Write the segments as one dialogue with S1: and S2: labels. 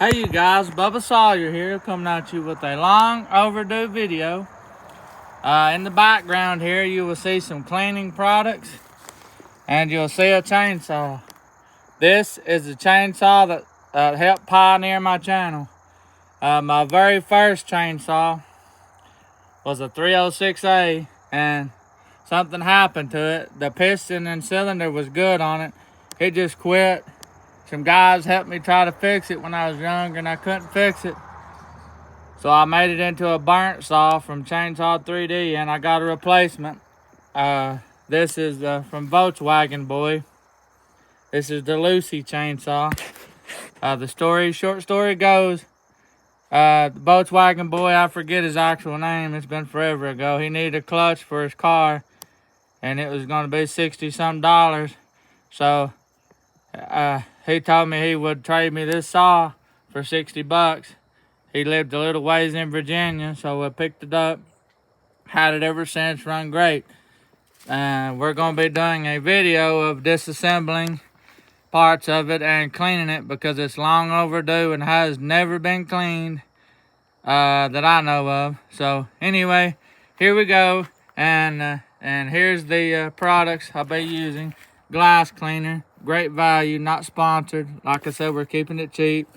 S1: Hey you guys, Bubba Sawyer here, coming at you with a long overdue video. In the background here you will see some cleaning products and you'll see a chainsaw. This is the chainsaw that helped pioneer my channel. My very first chainsaw was a 306A and something happened to it. The piston and cylinder was good on it. It just quit. Some guys helped me try to fix it when I was younger and I couldn't fix it. So I made it into a burnt saw from Chainsaw 3D and I got a replacement. This is from Volkswagen Boy. This is the Lucy chainsaw. The short story goes, the Volkswagen Boy, I forget his actual name, it's been forever ago. He needed a clutch for his car and it was gonna be $60-some. So he told me he would trade me this saw for $60. He lived a little ways in Virginia, so I picked it up. Had it ever since, run great. We're going to be doing a video of disassembling parts of it and cleaning it because it's long overdue and has never been cleaned that I know of. So anyway, here we go. And here's the products I'll be using. Glass cleaner, great value, not sponsored. Like I said, we're keeping it cheap.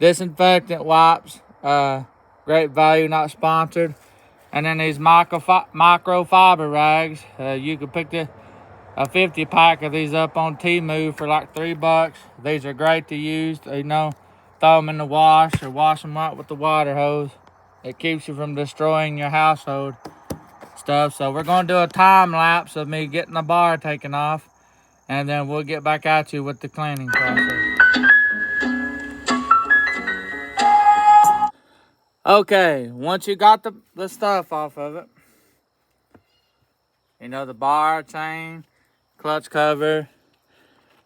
S1: Disinfectant wipes, great value, not sponsored. And then these microfiber rags. You can pick a 50 pack of these up on Temu for like $3. These are great to use. Throw them in the wash or wash them out with the water hose. It keeps you from destroying your household stuff. So we're going to do a time lapse of me getting the bar taken off, and then we'll get back at you with the cleaning process. Okay, once you got the stuff off of it, the bar, chain, clutch cover.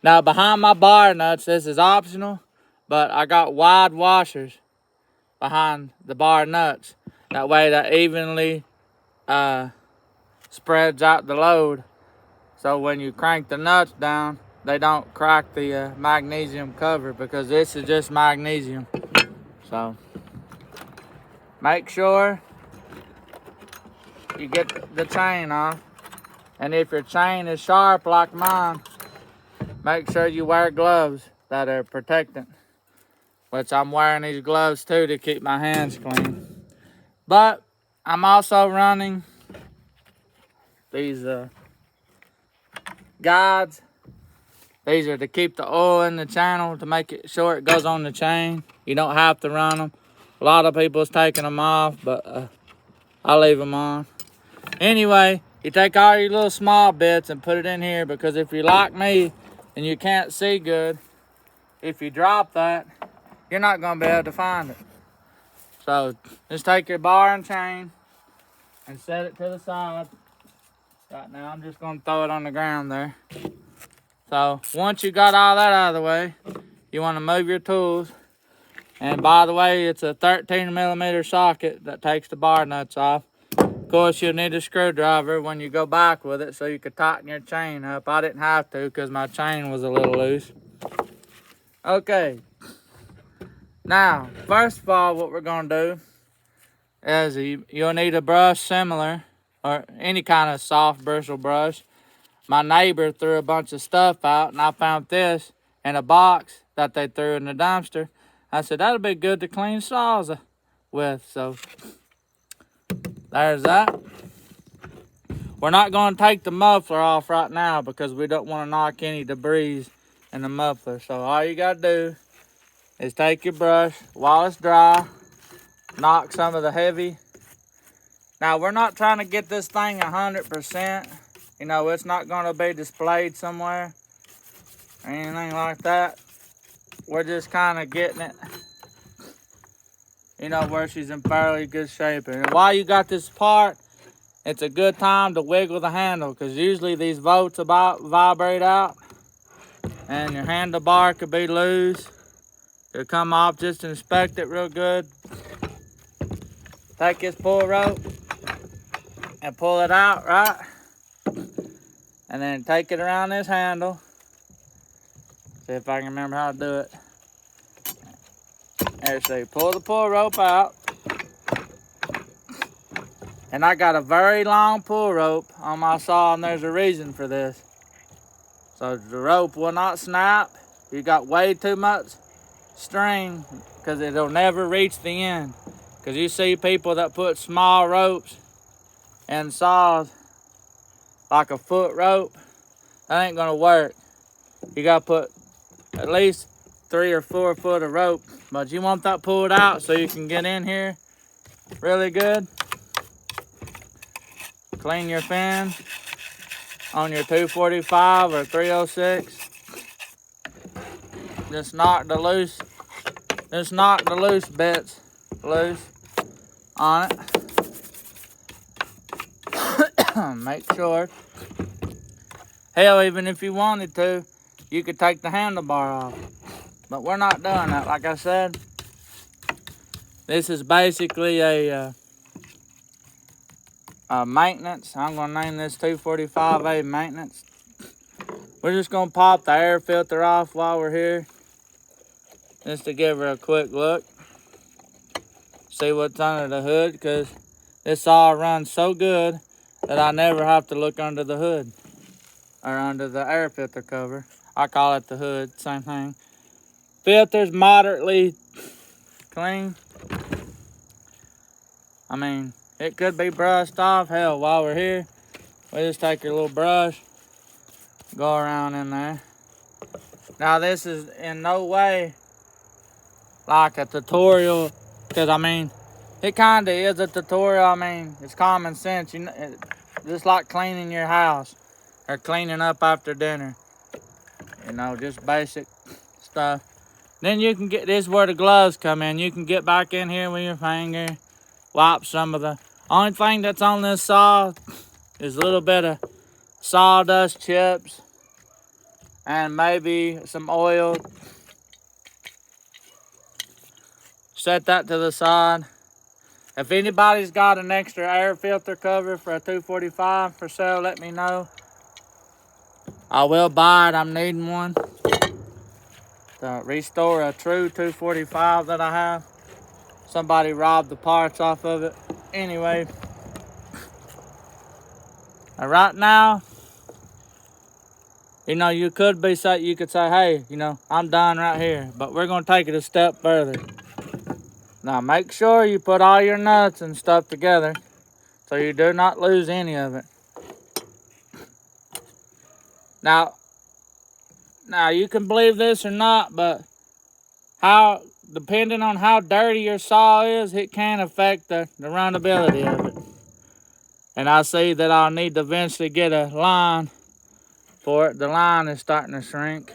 S1: Now behind my bar nuts, this is optional, but I got wide washers behind the bar nuts. That way that evenly spreads out the load. So when you crank the nuts down, they don't crack the magnesium cover because this is just magnesium. So make sure you get the chain off. And if your chain is sharp like mine, make sure you wear gloves that are protectant. Which I'm wearing these gloves too to keep my hands clean. But I'm also running these guides. These are to keep the oil in the channel to make it sure it goes on the chain. You don't have to run them. A lot of people's taking them off, but I leave them on. Anyway, you take all your little small bits and put it in here because if you're like me and you can't see good, if you drop that, you're not going to be able to find it. So just take your bar and chain and set it to the side. Right now I'm just going to throw it on the ground there. So once you got all that out of the way, you want to move your tools. And by the way, it's a 13mm socket that takes the bar nuts off. Of course, you'll need a screwdriver when you go back with it so you can tighten your chain up. I didn't have to because my chain was a little loose. Okay. Now, first of all, what we're going to do is you'll need a brush similar or any kind of soft bristle brush. My neighbor threw a bunch of stuff out and I found this in a box that they threw in the dumpster. I said, that'll be good to clean saws with. So there's that. We're not going to take the muffler off right now because we don't want to knock any debris in the muffler. So all you got to do is take your brush while it's dry, knock some of the heavy. Now we're not trying to get this thing 100%. It's not going to be displayed somewhere or anything like that. We're just kind of getting it, where she's in fairly good shape. And while you got this part, it's a good time to wiggle the handle because usually these bolts about vibrate out and your handlebar could be loose. It'll come off. Just inspect it real good. Take this pull rope and pull it out, right? And then take it around this handle. See if I can remember how to do it. There, see, pull the pull rope out. And I got a very long pull rope on my saw, and there's a reason for this. So the rope will not snap. You got way too much string, because it'll never reach the end. Because you see people that put small ropes in saws, like a foot rope, that ain't gonna work. You gotta put at least 3 or 4 foot of rope, but you want that pulled out so you can get in here really good. Clean your fin on your 245 or 306. Just knock the loose bits loose on it. Make sure. Hell, even if you wanted to, you could take the handlebar off. But we're not doing that. Like I said, this is basically a maintenance. I'm going to name this 245A maintenance. We're just going to pop the air filter off while we're here, just to give her a quick look. See what's under the hood, because this saw runs so good that I never have to look under the hood or under the air filter cover. I call it the hood, same thing. Filter's moderately clean. I mean, it could be brushed off. Hell, while we're here, we just take your little brush, go around in there. Now, this is in no way like a tutorial, because I mean, it kind of is a tutorial. I mean, it's common sense. You know, just like cleaning your house or cleaning up after dinner. You know, just basic stuff. Then you can get, this is where the gloves come in. You can get back in here with your finger, wipe some of the, only thing that's on this saw is a little bit of sawdust chips and maybe some oil. Set that to the side. If anybody's got an extra air filter cover for a 245 for sale, let me know. I will buy it. I'm needing one to restore a true 245 that I have. Somebody robbed the parts off of it. Anyway, right now, you know, you could say, hey, you know, I'm done right here, but we're gonna take it a step further. Now make sure you put all your nuts and stuff together so you do not lose any of it. Now you can believe this or not, but depending on how dirty your saw is, it can affect the runnability of it. And I see that I'll need to eventually get a line for it. The line is starting to shrink.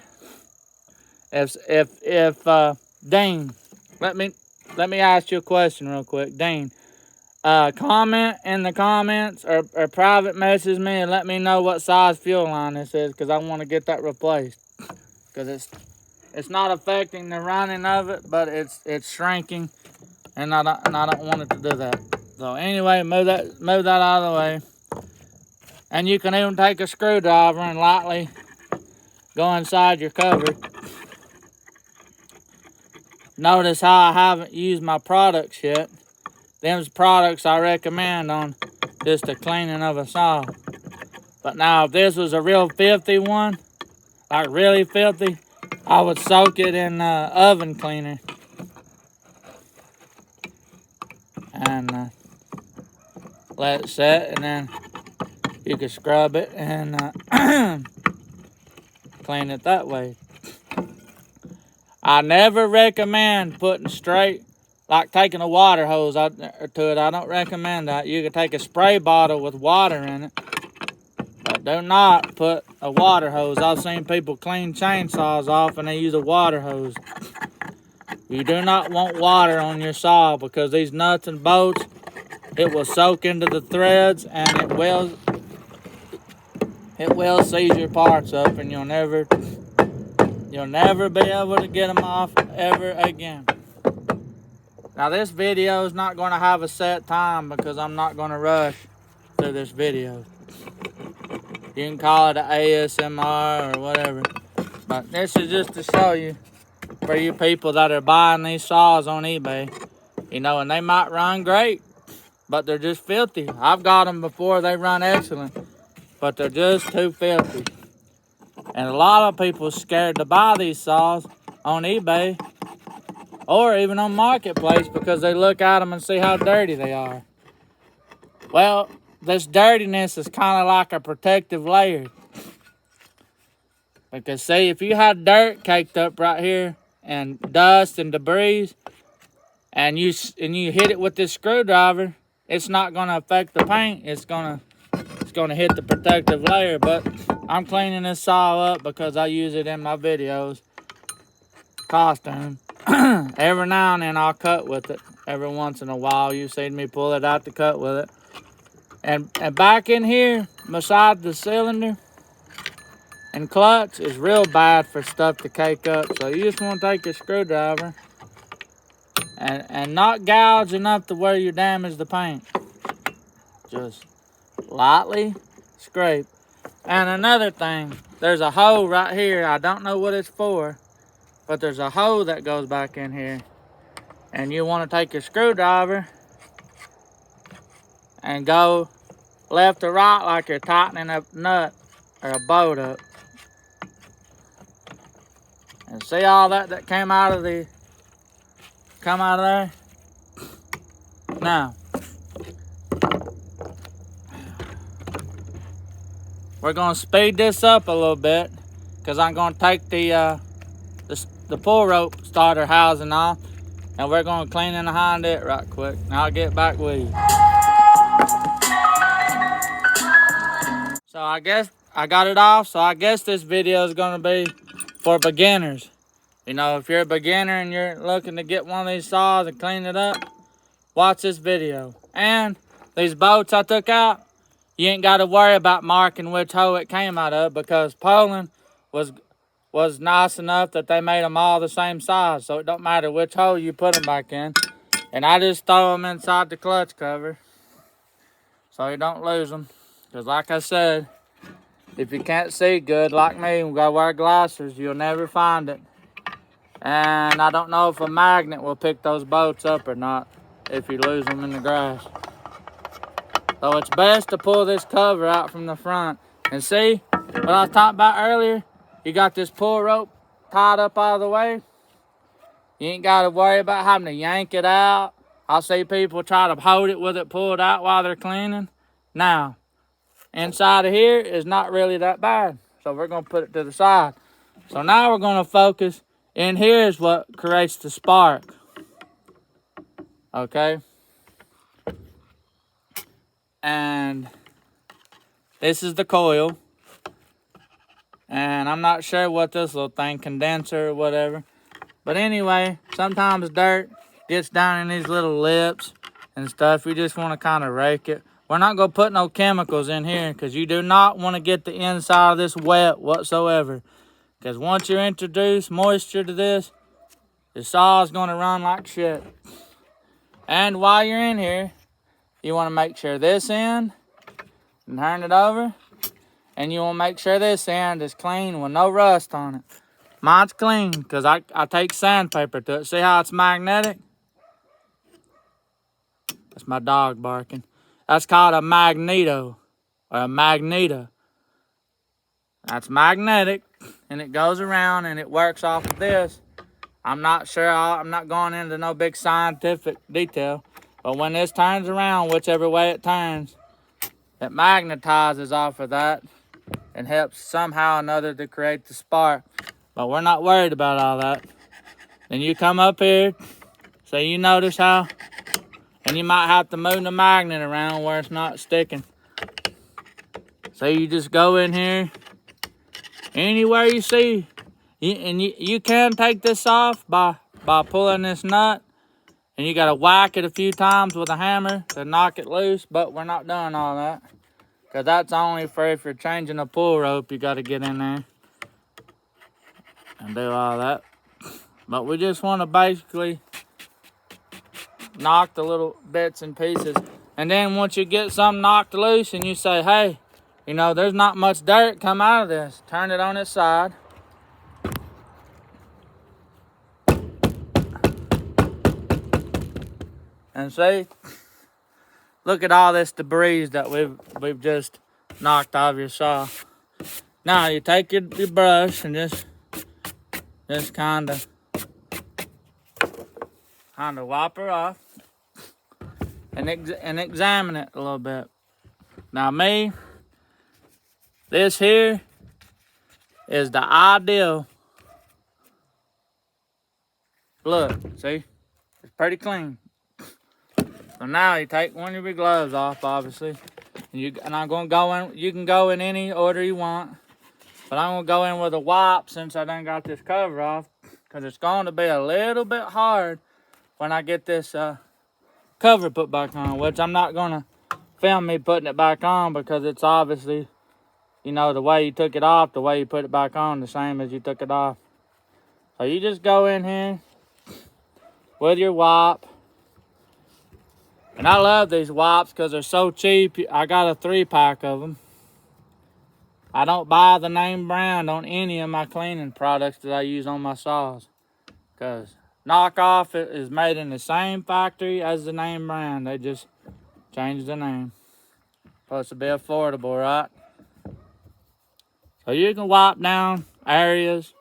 S1: Dean, let me ask you a question real quick. Dean, comment in the comments or private message me and let me know what size fuel line this is, because I want to get that replaced. Because it's not affecting the running of it, but it's shrinking, and I don't want it to do that. So anyway, move that out of the way. And you can even take a screwdriver and lightly go inside your cover. Notice how I haven't used my products yet. Them's products I recommend on just the cleaning of a saw. But now if this was a real filthy one, like really filthy, I would soak it in oven cleaner. And let it set, and then you can scrub it and clean it that way. I never recommend putting straight, like taking a water hose out to it. I don't recommend that. You can take a spray bottle with water in it, but do not put a water hose. I've seen people clean chainsaws off and they use a water hose. You do not want water on your saw, because these nuts and bolts, it will soak into the threads and it will seize your parts up, and you'll never be able to get them off ever again. Now this video is not going to have a set time, because I'm not going to rush through this video. You can call it an ASMR or whatever, but this is just to show you for you people that are buying these saws on eBay. You know, and they might run great, but they're just filthy. I've got them before, they run excellent, but they're just too filthy. And a lot of people are scared to buy these saws on eBay or even on Marketplace because they look at them and see how dirty they are. Well, this dirtiness is kind of like a protective layer. Because see, if you had dirt caked up right here and dust and debris, and you hit it with this screwdriver, it's not going to affect the paint. It's going to hit the protective layer. But I'm cleaning this saw up because I use it in my videos. Costume. Every now and then I'll cut with it. Every once in a while you've seen me pull it out to cut with it. And back in here, beside the cylinder and clutch, is real bad for stuff to cake up. So you just want to take your screwdriver and not gouge enough to where you damage the paint. Just lightly scrape. And another thing, there's a hole right here. I don't know what it's for, but there's a hole that goes back in here. And you want to take your screwdriver and go left to right like you're tightening a nut or a bolt up. And see all that came out of there? Now, we're gonna speed this up a little bit because I'm gonna take the pull rope starter housing off, and we're gonna clean in behind it right quick. And I'll get back with you. So I guess I got it off. So I guess this video is gonna be for beginners. You know, if you're a beginner and you're looking to get one of these saws and clean it up, watch this video. And these bolts I took out, you ain't got to worry about marking which hole it came out of because Poulan was nice enough that they made them all the same size. So it don't matter which hole you put them back in. And I just throw them inside the clutch cover so you don't lose them. Because like I said, if you can't see good like me and gotta wear glasses, you'll never find it. And I don't know if a magnet will pick those bolts up or not if you lose them in the grass. So it's best to pull this cover out from the front. And see, what I was talking about earlier, you got this pull rope tied up out of the way. You ain't got to worry about having to yank it out. I see people try to hold it with it pulled out while they're cleaning. Now, inside of here is not really that bad. So we're going to put it to the side. So now we're going to focus. In here is what creates the spark. Okay? And this is the coil. And I'm not sure what this little thing, condenser or whatever. But anyway, sometimes dirt gets down in these little lips and stuff. You just want to kind of rake it. We're not going to put no chemicals in here because you do not want to get the inside of this wet whatsoever. Because once you introduce moisture to this, the saw is going to run like shit. And while you're in here, you want to make sure this end and turn it over. And you want to make sure this end is clean with no rust on it. Mine's clean because I take sandpaper to it. See how it's magnetic? That's my dog barking. That's called a magneto or a magneta. That's magnetic and it goes around and it works off of this. I'm not sure, I'm not going into no big scientific detail, but when this turns around, whichever way it turns, it magnetizes off of that and helps somehow or another to create the spark. But we're not worried about all that. Then you come up here, so you notice how, and you might have to move the magnet around where it's not sticking. So you just go in here, anywhere you see, you can take this off by pulling this nut, and you gotta whack it a few times with a hammer to knock it loose, but we're not doing all that. Because that's only for if you're changing a pull rope, you gotta get in there and do all that. But we just want to basically knock the little bits and pieces. And then once you get some knocked loose and you say, hey, you know, there's not much dirt come out of this, turn it on its side. And see, look at all this debris that we've just knocked off your saw. Now you take your brush and just kind of wipe her off and examine it a little bit. Now this here is the ideal. Look, see, it's pretty clean. So now you take one of your gloves off, obviously, and I'm gonna go in. You can go in any order you want, but I'm gonna go in with a wipe since I done got this cover off, because it's going to be a little bit hard when I get this cover put back on, which I'm not gonna film me putting it back on because it's obviously, you know, the way you took it off, the way you put it back on, the same as you took it off. So you just go in here with your wipe. And I love these wipes because they're so cheap. I got a 3-pack of them. I don't buy the name brand on any of my cleaning products that I use on my saws, because knockoff is made in the same factory as the name brand. They just changed the name. Supposed to be affordable, right? So you can wipe down areas.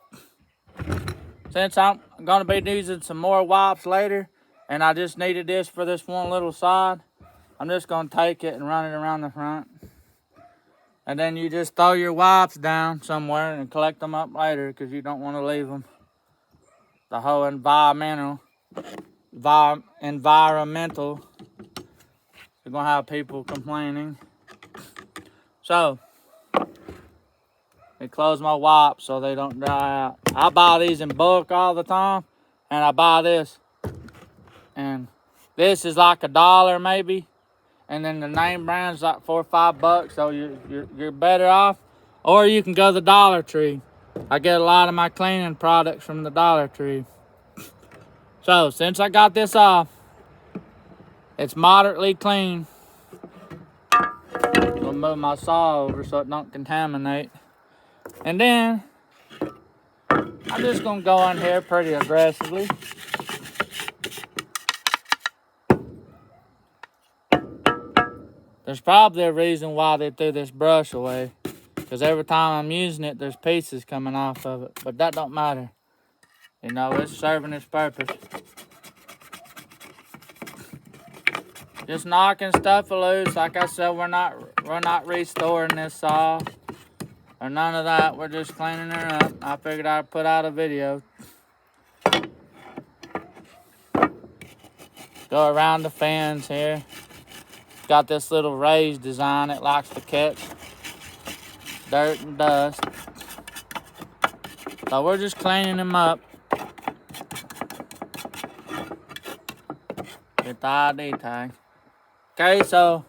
S1: Since I'm going to be using some more wipes later, and I just needed this for this one little side, I'm just going to take it and run it around the front. And then you just throw your wipes down somewhere and collect them up later, because you don't want to leave them. The whole environmental, you're going to have people complaining. So, I close my wipes so they don't dry out. I buy these in bulk all the time, and I buy this. And this is like $1 maybe, and then the name brand's like $4 or $5, so you're better off. Or you can go to the Dollar Tree. I get a lot of my cleaning products from the Dollar Tree. So since I got this off, it's moderately clean. I'll move my saw over so it don't contaminate. And then I'm just gonna go in here pretty aggressively. There's probably a reason why they threw this brush away, because every time I'm using it, there's pieces coming off of it. But that don't matter. You know, it's serving its purpose. Just knocking stuff loose. Like I said, we're not restoring this saw or none of that. We're just cleaning her up. I figured I'd put out a video. Go around the fence here. Got this little raised design. It likes to catch dirt and dust. So we're just cleaning them up. Get the ID tag. Okay, so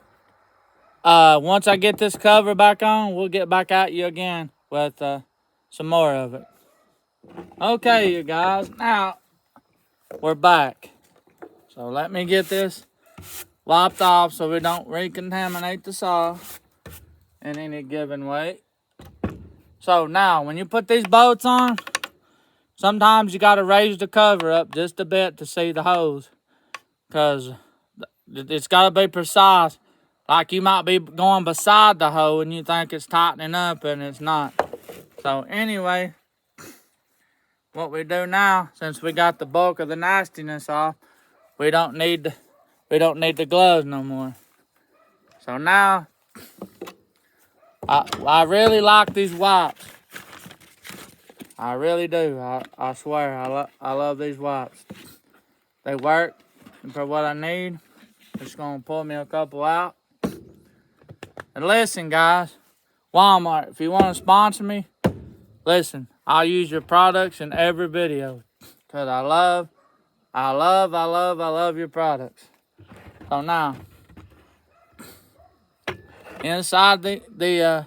S1: once I get this cover back on, we'll get back at you again with some more of it. Okay, you guys, now we're back. So let me get this wiped off so we don't recontaminate the saw in any given way. So now, when you put these bolts on, sometimes you got to raise the cover up just a bit to see the holes, because it's got to be precise. Like you might be going beside the hole and you think it's tightening up and it's not. So anyway, what we do now, since we got the bulk of the nastiness off, we don't need the gloves no more. So now, I really like these wipes. I really do. I swear, I love these wipes. They work, and for what I need, just gonna pull me a couple out. And listen, guys, Walmart, if you want to sponsor me, listen, I'll use your products in every video, because I love your products. So now, inside the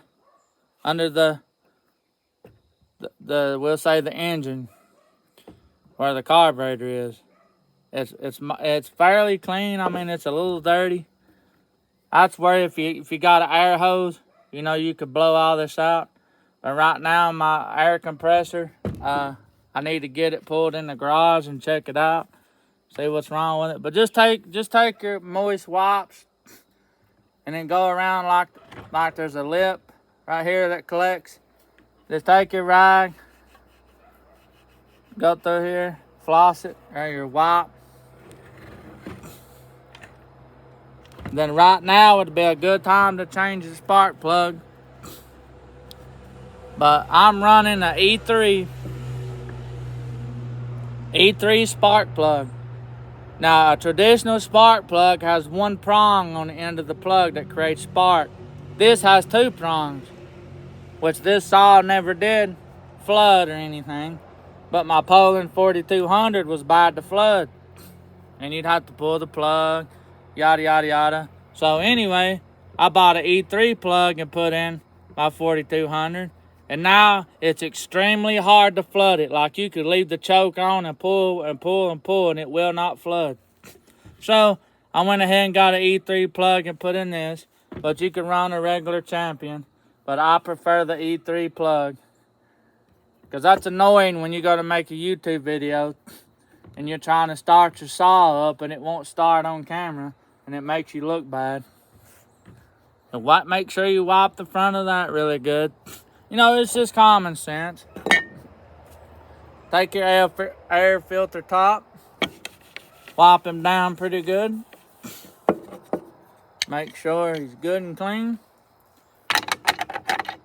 S1: under the we'll say the engine, where the carburetor is, it's fairly clean. I mean, it's a little dirty. That's where if you got an air hose, you know, you could blow all this out. But right now, my air compressor, I need to get it pulled in the garage and check it out. See what's wrong with it. But just take your moist wipes and then go around like there's a lip right here that collects. Just take your rag, go through here, floss it, or your wipe. Then right now would be a good time to change the spark plug. But I'm running an E3 spark plug. Now, a traditional spark plug has one prong on the end of the plug that creates spark. This has two prongs, which this saw never did flood or anything. But my Poulan 4200 was bad to flood. And you'd have to pull the plug, yada, yada, yada. So anyway, I bought an E3 plug and put in my 4200. And now it's extremely hard to flood it. Like you could leave the choke on and pull and pull and pull and it will not flood. So I went ahead and got an E3 plug and put in this. But you can run a regular Champion. But I prefer the E3 plug. Because that's annoying when you go to make a YouTube video and you're trying to start your saw up and it won't start on camera and it makes you look bad. And make sure you wipe the front of that really good. You know, it's just common sense. Take your air filter top, wipe him down pretty good. Make sure he's good and clean.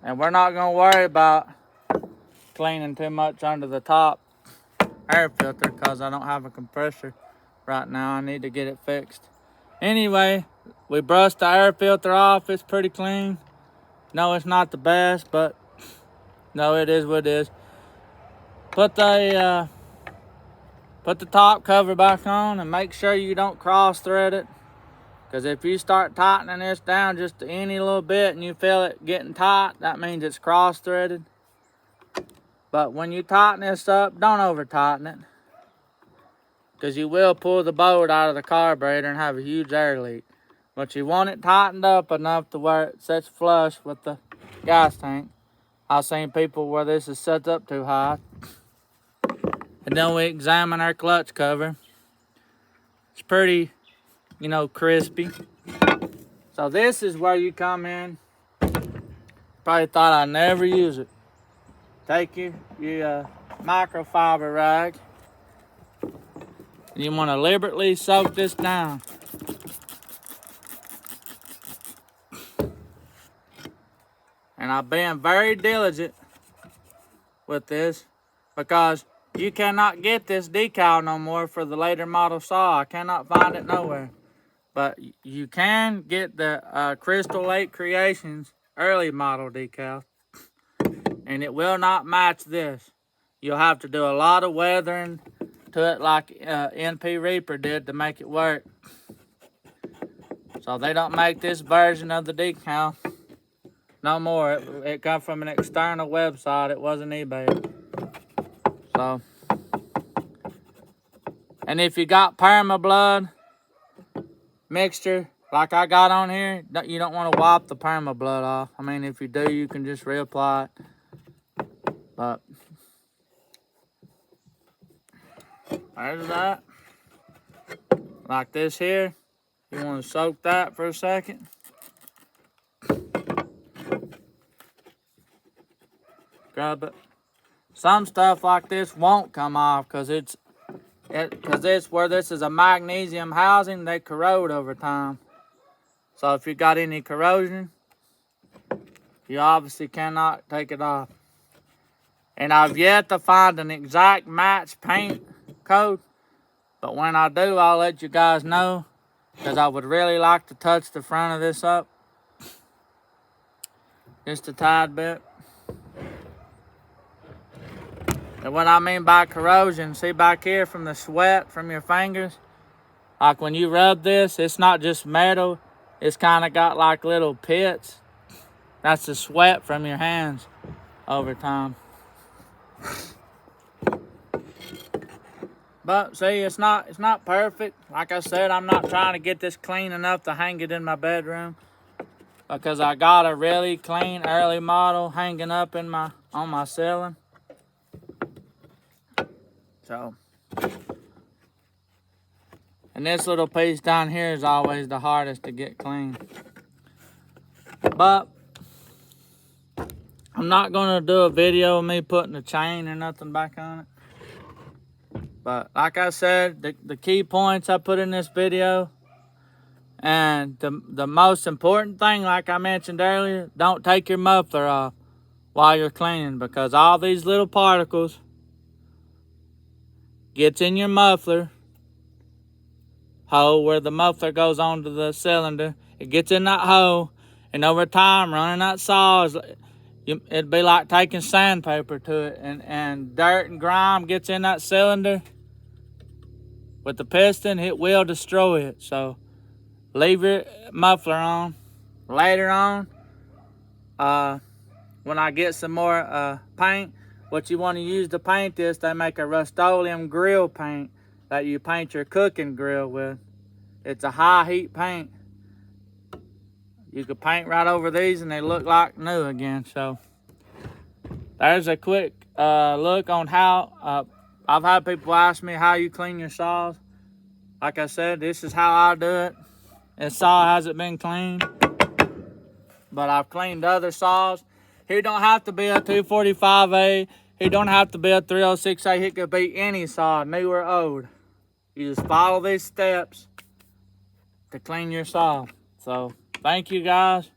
S1: And we're not gonna worry about cleaning too much under the top air filter because I don't have a compressor right now. I need to get it fixed. Anyway, we brushed the air filter off. It's pretty clean. No, it's not the best, but no, it is what it is. Put the top cover back on and make sure you don't cross thread it. Because if you start tightening this down just any little bit and you feel it getting tight, that means it's cross threaded. But when you tighten this up, don't over tighten it. Because you will pull the bolt out of the carburetor and have a huge air leak. But you want it tightened up enough to where it sits flush with the gas tank. I've seen people where this is set up too high. And then we examine our clutch cover. It's pretty, you know, crispy. So this is where you come in. Probably thought I'd never use it. Take your microfiber rag. And you want to liberally soak this down. And I've been very diligent with this because you cannot get this decal no more for the later model saw. I cannot find it nowhere. But you can get the Crystal Lake Creations early model decal. And it will not match this. You'll have to do a lot of weathering to it like NP Reaper did to make it work. So they don't make this version of the decal no more. It come from an external website. It wasn't eBay. So, and if you got perma-blood mixture like I got on here, you don't want to wipe the perma-blood off. I mean, if you do, you can just reapply it. But there's that. Like this here. You want to soak that for a second. Grab it. Some stuff like this won't come off because where this is a magnesium housing, they corrode over time. So if you got any corrosion, you obviously cannot take it off. And I've yet to find an exact match paint code, but when I do, I'll let you guys know because I would really like to touch the front of this up just a tad bit. And what I mean by corrosion, see back here from the sweat from your fingers, like when you rub this, it's not just metal, it's kind of got like little pits. That's the sweat from your hands over time. But see, it's not perfect. Like I said, I'm not trying to get this clean enough to hang it in my bedroom because I got a really clean early model hanging up on my ceiling. So And this little piece down here is always the hardest to get clean. But I'm not gonna do a video of me putting a chain or nothing back on it. But like I said, the key points I put in this video, and the most important thing, like I mentioned earlier, don't take your muffler off while you're cleaning, because all these little particles gets in your muffler hole where the muffler goes onto the cylinder. It gets in that hole, and over time, running that saw, it'd be like taking sandpaper to it, and dirt and grime gets in that cylinder. With the piston, it will destroy it. So leave your muffler on. Later on, when I get some more paint, what you want to use to paint this, they make a Rust-Oleum grill paint that you paint your cooking grill with. It's a high heat paint. You can paint right over these and they look like new again. So there's a quick look on how I've had people ask me how you clean your saws. Like I said, this is how I do it. This saw hasn't been cleaned, but I've cleaned other saws. Here don't have to be a 245A. Here don't have to be a 306A. It could be any saw, new or old. You just follow these steps to clean your saw. So thank you guys,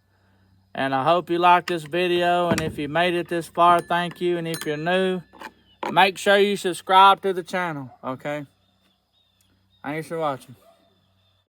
S1: and I hope you liked this video. And if you made it this far, thank you. And if you're new, make sure you subscribe to the channel, okay? Thanks for watching.